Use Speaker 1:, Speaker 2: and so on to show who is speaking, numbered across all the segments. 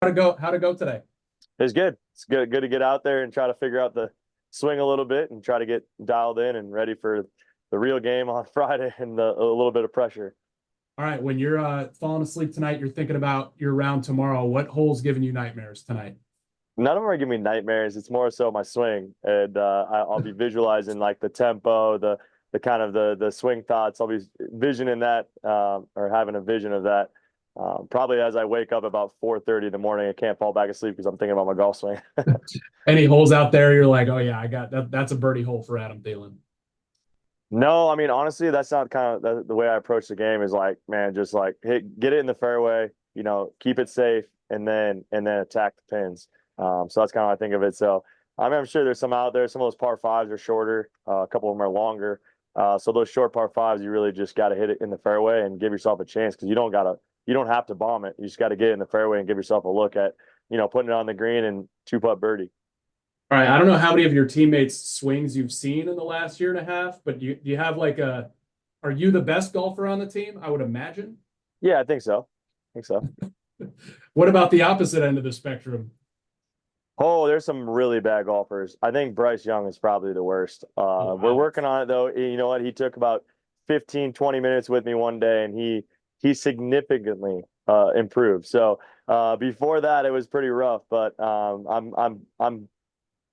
Speaker 1: How'd it go today?
Speaker 2: It's good. It's good to get out there and try to figure out the swing a little bit and try to get dialed in and ready for the real game on Friday and a little bit of pressure.
Speaker 1: All right, when you're falling asleep tonight, you're thinking about your round tomorrow. What hole's giving you nightmares tonight?
Speaker 2: None of them are giving me nightmares. It's more so my swing, and I'll be visualizing like the tempo, the kind of the swing thoughts. I'll be visioning that or having a vision of that. Probably as I wake up about 4:30 in the morning, I can't fall back asleep because I'm thinking about my golf swing.
Speaker 1: Any holes out there you're like, oh yeah, I got that. That's a birdie hole for Adam Thielen.
Speaker 2: No, I mean honestly, that's not kind of the way I approach the game is like, man, just like get it in the fairway, keep it safe, and then attack the pins. So that's kind of how I think of it. So I mean, I'm sure there's some out there. Some of those par fives are shorter, a couple of them are longer. So those short par fives, you really just got to hit it in the fairway and give yourself a chance because you don't have to bomb it. You just got to get it in the fairway and give yourself a look at, putting it on the green and two putt birdie.
Speaker 1: All right, I don't know how many of your teammates' swings you've seen in the last year and a half, but do you have like are you the best golfer on the team? I would imagine.
Speaker 2: Yeah, I think so. I think so.
Speaker 1: What about the opposite end of the spectrum?
Speaker 2: Oh, there's some really bad golfers. I think Bryce Young is probably the worst.
Speaker 1: Oh
Speaker 2: We're
Speaker 1: wow.
Speaker 2: working on it though. You know what? He took about 15, 20 minutes with me one day and he significantly improved. So before that it was pretty rough, but I'm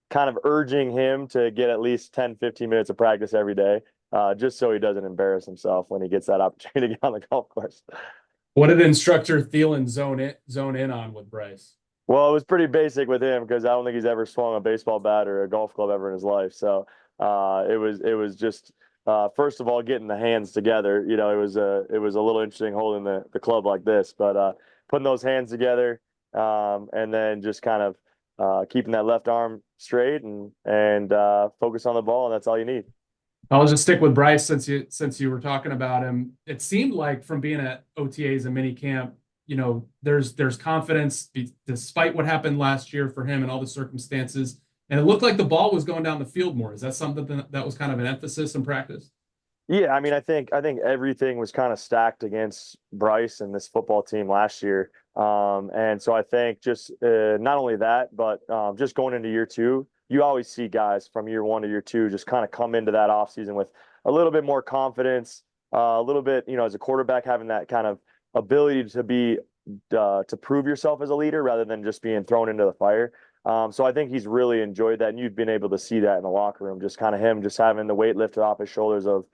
Speaker 2: kind of urging him to get at least 10, 15 minutes of practice every day, just so he doesn't embarrass himself when he gets that opportunity to get on the golf course.
Speaker 1: What did instructor Thielen zone in on with Bryce?
Speaker 2: Well, it was pretty basic with him because I don't think he's ever swung a baseball bat or a golf club ever in his life. So it was just first of all getting the hands together. It was a little interesting holding the club like this, but putting those hands together and then just kind of keeping that left arm straight and focus on the ball, and that's all you need.
Speaker 1: I'll just stick with Bryce since you were talking about him. It seemed like from being at OTAs and mini camp, there's confidence despite what happened last year for him and all the circumstances. And it looked like the ball was going down the field more. Is that something that was kind of an emphasis in practice?
Speaker 2: Yeah, I mean, I think everything was kind of stacked against Bryce and this football team last year, and so I think just not only that, but just going into year two, you always see guys from year one to year two just kind of come into that offseason with a little bit more confidence, a little bit, as a quarterback having that kind of ability to prove yourself as a leader rather than just being thrown into the fire. So I think he's really enjoyed that, and you've been able to see that in the locker room, just kind of him just having the weight lifted off his shoulders of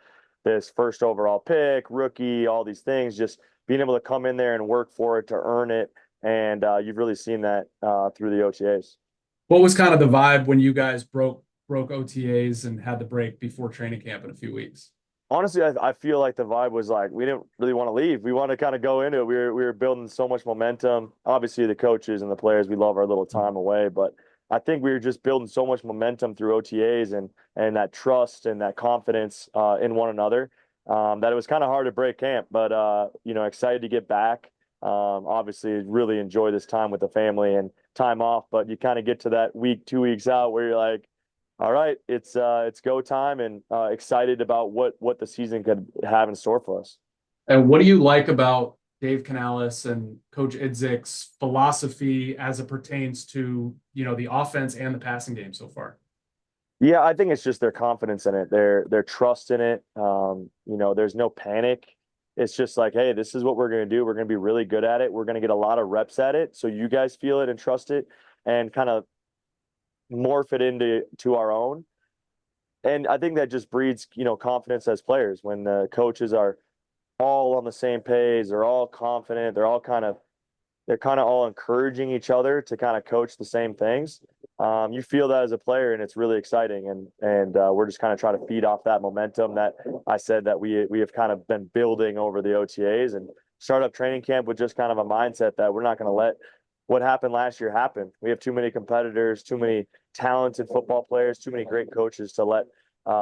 Speaker 2: this first overall pick, rookie, all these things, just being able to come in there and work for it to earn it. And you've really seen that through the OTAs.
Speaker 1: What was kind of the vibe when you guys broke OTAs and had the break before training camp in a few weeks?
Speaker 2: Honestly, I feel like the vibe was like we didn't really want to leave. We want to kind of go into it. We were building so much momentum. Obviously, the coaches and the players, we love our little time away, but I think we were just building so much momentum through OTAs and that trust and that confidence in one another that it was kind of hard to break camp. But excited to get back. Obviously, really enjoy this time with the family and time off. But you kind of get to that week, 2 weeks out where you're like, all right, it's go time, and excited about what the season could have in store for us.
Speaker 1: And what do you like about Dave Canales and Coach Idzik's philosophy as it pertains to, the offense and the passing game so far?
Speaker 2: Yeah, I think it's just their confidence in it, their trust in it. There's no panic. It's just like, hey, this is what we're going to do. We're going to be really good at it. We're going to get a lot of reps at it, so you guys feel it and trust it, and kind of morph it into our own. And I think that just breeds, confidence as players when the coaches are all on the same page. They're all confident. They're kind of all encouraging each other to kind of coach the same things. You feel that as a player, and it's really exciting. And we're just kind of trying to feed off that momentum that I said that we have kind of been building over the OTAs and start up training camp with just kind of a mindset that we're not going to let what happened last year happen. We have too many competitors, too many talented football players, too many great coaches to let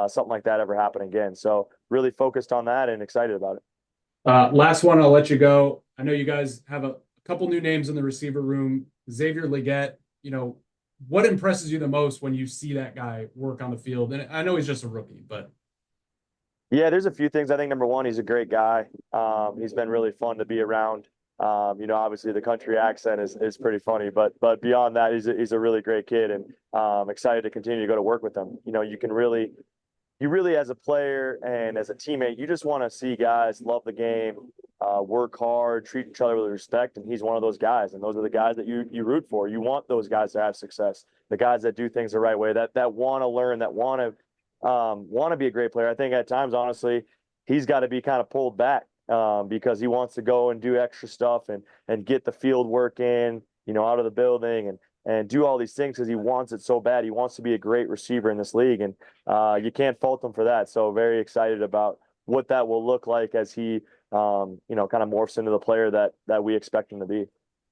Speaker 2: something like that ever happen again. So really focused on that and excited about it.
Speaker 1: Last one, I'll let you go. I know you guys have a couple new names in the receiver room. Xavier Leggett, what impresses you the most when you see that guy work on the field? And I know he's just a rookie, but
Speaker 2: Yeah, there's a few things. I think number one, he's a great guy. He's been really fun to be around. Obviously the country accent is pretty funny, but beyond that, he's a really great kid, and excited to continue to go to work with him. You really, as a player and as a teammate, you just want to see guys love the game, work hard, treat each other with respect. And he's one of those guys. And those are the guys that you root for. You want those guys to have success. The guys that do things the right way, that want to learn, that want to be a great player. I think at times, honestly, he's got to be kind of pulled back because he wants to go and do extra stuff and get the field work in, out of the building and do all these things because he wants it so bad. He wants to be a great receiver in this league, and you can't fault him for that. So very excited about what that will look like as he, kind of morphs into the player that we expect him to be.